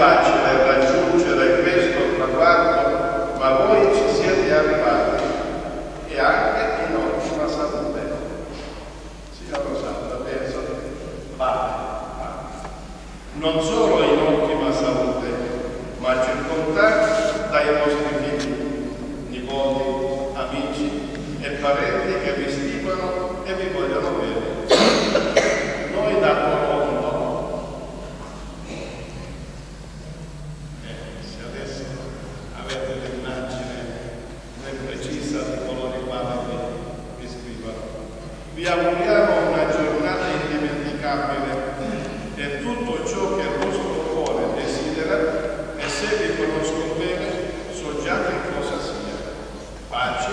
facile raggiungere questo traguardo, ma voi ci siete arrivati e anche in ottima salute. Signor Rosario, penso non solo in ottima salute, ma circondati dai vostri figli, nipoti, amici e parenti che vi stimano e vi vogliono bene. Noi da Toronto, se adesso avete l'immagine ben precisa di coloro i quali vi scrivono, vi auguriamo una giornata indimenticabile e tutto ciò che il vostro cuore desidera, e se vi conosco bene so già che cosa sia: pace,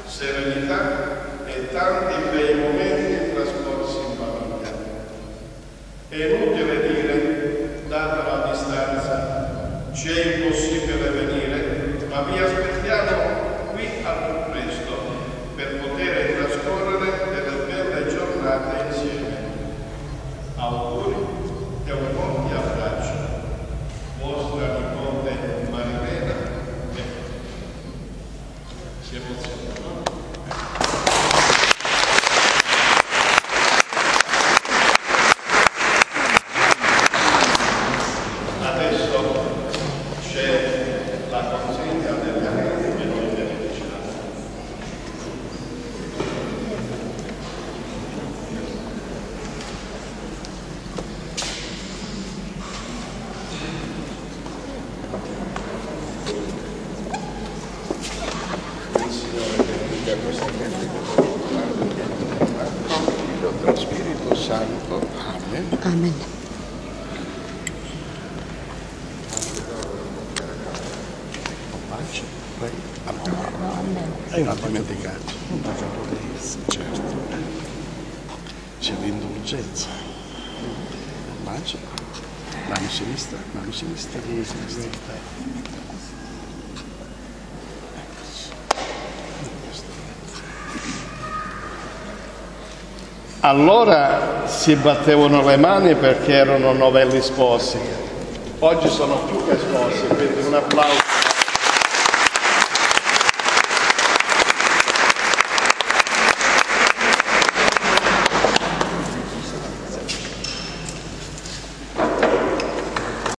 serenità e tanti bei momenti trascorsi in famiglia. È inutile dire, data la distanza, ci è impossibile venire, ma vi aspettiamo qui al più presto per poter trascorrere delle belle giornate insieme. Auguri e un forte abbraccio. Vostra nipote Marilena. Si emoziona, no? Adesso c'è la consegna degli anelli che noi beneficiamo. Dello Spirito Santo. Amen. Amen. Pace, prego. Non dimenticarci. Certo. C'è l'indulgenza. Pace. Mano sinistra, mano sinistra, mano sinistra. Allora si battevano le mani perché erano novelli sposi. Oggi sono più che sposi, quindi un applauso.